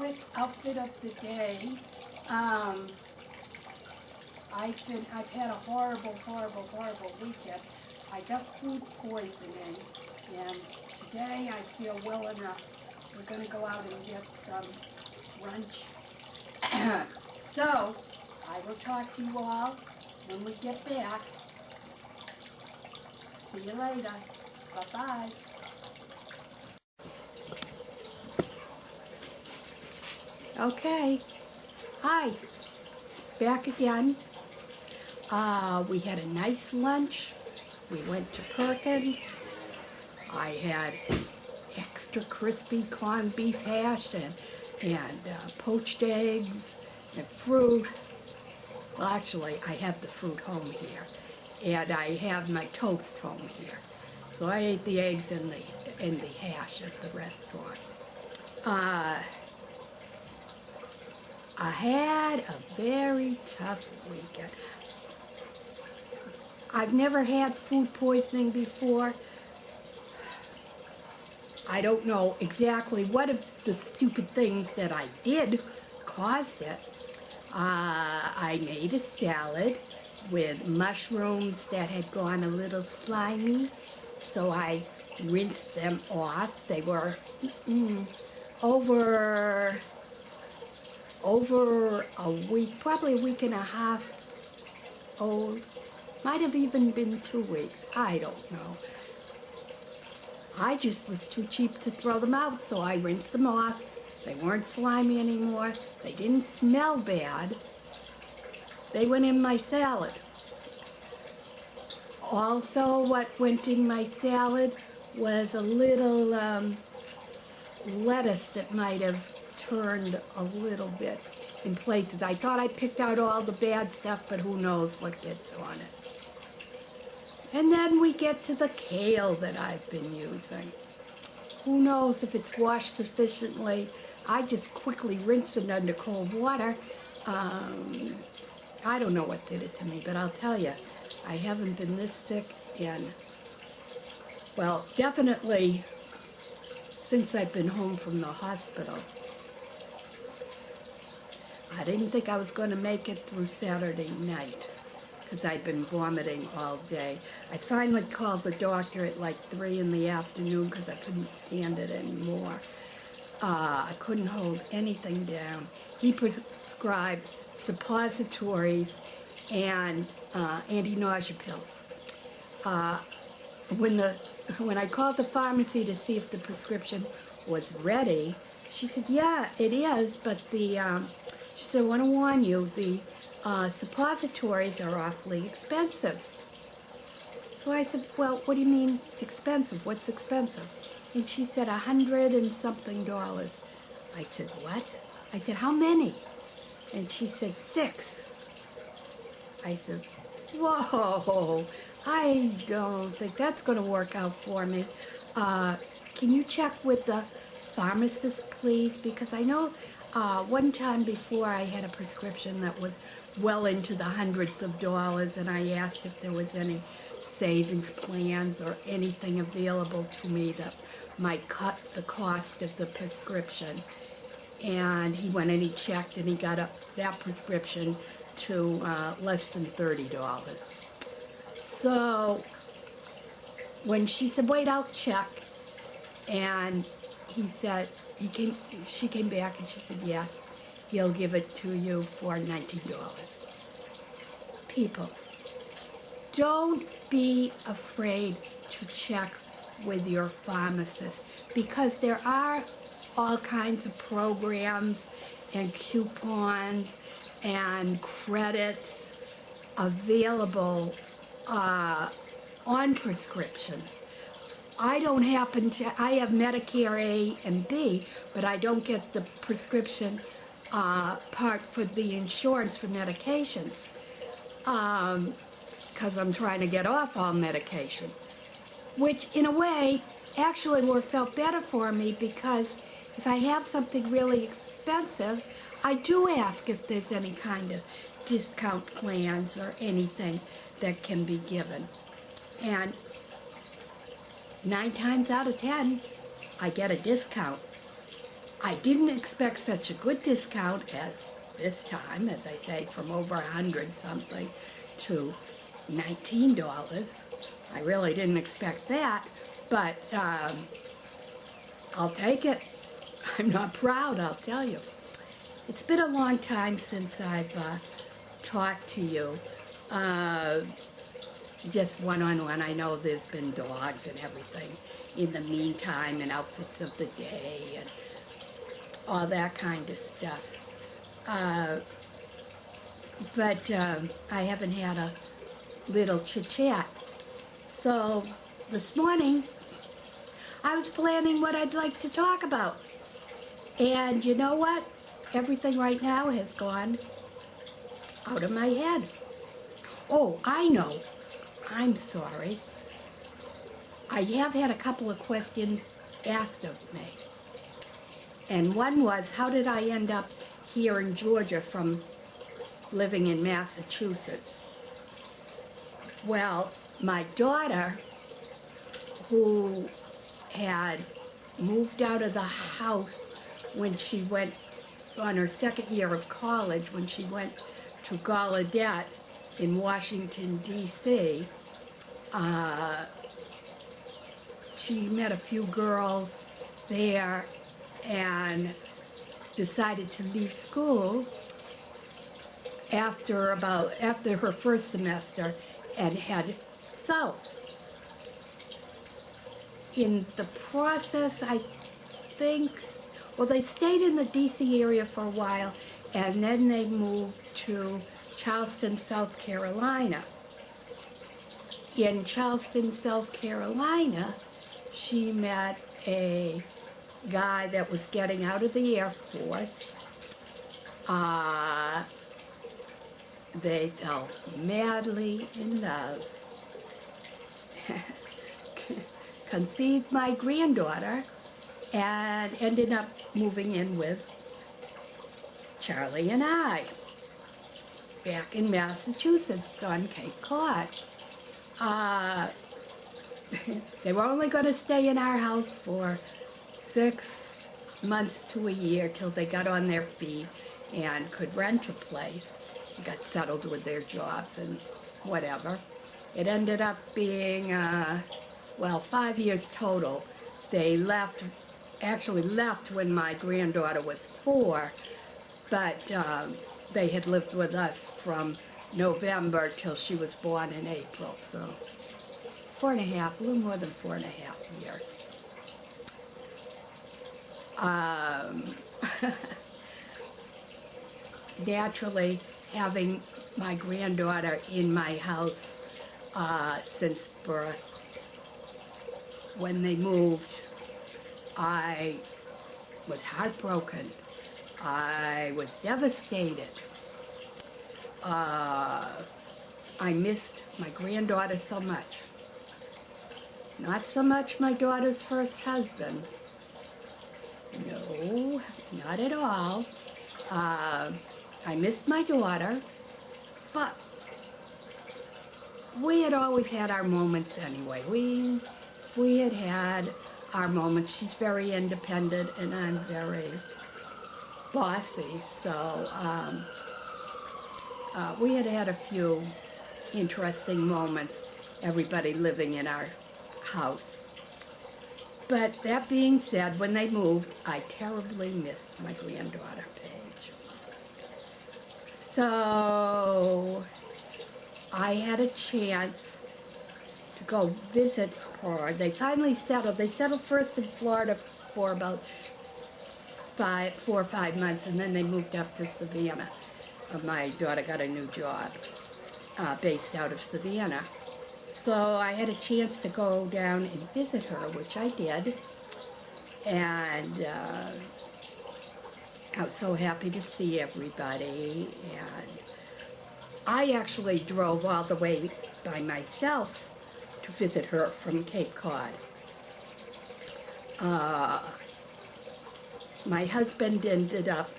quick outfit of the day. I've had a horrible weekend. I got food poisoning, and today I feel well enough. We're going to go out and get some lunch. So, I will talk to you all when we get back. See you later. Bye-bye. Okay. Hi. Back again. We had a nice lunch. We went to Perkins. I had extra crispy corned beef hash and poached eggs and fruit. Well, actually, I have the fruit home here, and I have my toast home here. So I ate the eggs and the hash at the restaurant. I had a very tough weekend. I've never had food poisoning before. I don't know exactly what of the stupid things that I did caused it. I made a salad with mushrooms that had gone a little slimy, so I rinsed them off. They were over a week, probably a week and a half old. Might have even been 2 weeks. I don't know. I just was too cheap to throw them out, so I rinsed them off. They weren't slimy anymore. They didn't smell bad. They went in my salad. Also, what went in my salad was a little lettuce that might have turned a little bit in places. I thought I picked out all the bad stuff, but who knows what gets on it. And then we get to the kale that I've been using. Who knows if it's washed sufficiently. I just quickly rinsed it under cold water. I don't know what did it to me, but I'll tell you, I haven't been this sick in, well, definitely since I've been home from the hospital. I didn't think I was going to make it through Saturday night because I'd been vomiting all day. I finally called the doctor at like 3 in the afternoon because I couldn't stand it anymore. I couldn't hold anything down. He prescribed suppositories and anti-nausea pills. When I called the pharmacy to see if the prescription was ready, she said, yeah, it is, but she said, I want to warn you, the suppositories are awfully expensive. So I said, well, what do you mean expensive? What's expensive? And she said, $100 and something. I said, what? I said, how many? And she said, 6. I said, whoa, I don't think that's going to work out for me. Can you check with the pharmacist, please? Because I know one time before I had a prescription that was well into the hundreds of dollars, and I asked if there was any savings plans or anything available to me that might cut the cost of the prescription. And he went and he checked and he got up that prescription to less than $30. So when she said, wait, I'll check, and he said, she came back and she said, yes, he'll give it to you for $19. People, don't be afraid to check with your pharmacist, because there are all kinds of programs and coupons and credits available on prescriptions. I have Medicare A and B, but I don't get the prescription part for the insurance for medications because I'm trying to get off all medication, which in a way actually works out better for me, because if I have something really expensive, I do ask if there's any kind of discount plans or anything that can be given. And 9 times out of 10, I get a discount. I didn't expect such a good discount as this time, as I say, from over 100 something to $19. I really didn't expect that, but I'll take it. I'm not proud, I'll tell you. It's been a long time since I've talked to you. Just one-on-one. I know there's been dogs and everything in the meantime, and outfits of the day and all that kind of stuff. But I haven't had a little chit-chat. So this morning, I was planning what I'd like to talk about. And you know what? Everything right now has gone out of my head. Oh, I know. I'm sorry. I have had a couple of questions asked of me. And one was, how did I end up here in Georgia from living in Massachusetts? Well, my daughter, who had moved out of the house when she went on her second year of college, when she went to Gallaudet in Washington, D.C., she met a few girls there and decided to leave school after her first semester and head south. In the process, I think, well, they stayed in the D.C. area for a while, and then they moved to Charleston, South Carolina. In Charleston, South Carolina, she met a guy that was getting out of the Air Force. They fell madly in love. Conceived my granddaughter and ended up moving in with Charlie and I back in Massachusetts on Cape Cod. They were only going to stay in our house for 6 months to a year till they got on their feet and could rent a place, got settled with their jobs and whatever. It ended up being, well, 5 years total. They actually left when my granddaughter was 4, but they had lived with us from November till she was born in April, so 4.5, a little more than 4.5 years. Naturally, having my granddaughter in my house since birth, when they moved, I was heartbroken. I was devastated. I missed my granddaughter so much. Not so much my daughter's first husband. No, not at all. I missed my daughter, but we had always had our moments anyway. We had our moments. She's very independent and I'm very bossy, so we had a few interesting moments, everybody living in our house. But that being said, when they moved, I terribly missed my granddaughter, Paige. So I had a chance to go visit her. They finally settled. They settled first in Florida for about 4 or 5 months, and then they moved up to Savannah. My daughter got a new job based out of Savannah. So I had a chance to go down and visit her, which I did. And I was so happy to see everybody. And I actually drove all the way by myself to visit her from Cape Cod. My husband ended up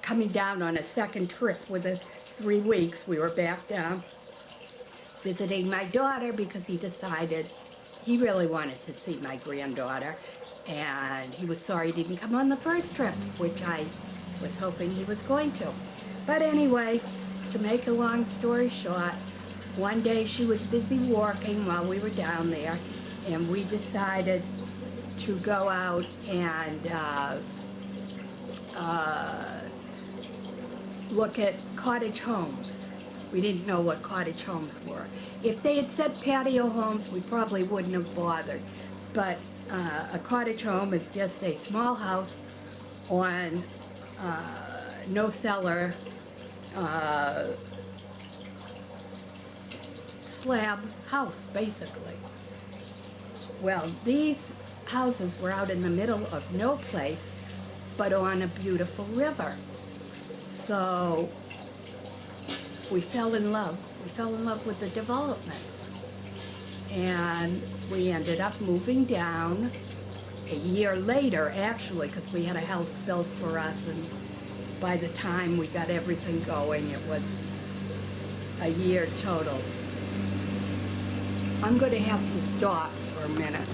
coming down on a second trip within 3 weeks. We were back down visiting my daughter because he decided he really wanted to see my granddaughter, And he was sorry he didn't come on the first trip, which I was hoping he was going to. But anyway, to make a long story short, one day she was busy working while we were down there, and we decided to go out and look at cottage homes. We didn't know what cottage homes were. If they had said patio homes, we probably wouldn't have bothered. But a cottage home is just a small house on no cellar, slab house, basically. Well, these houses were out in the middle of no place, but on a beautiful river. So we fell in love. We fell in love with the development. And we ended up moving down a year later, actually, because we had a house built for us, and by the time we got everything going, it was a year total. I'm going to have to stop for a minute.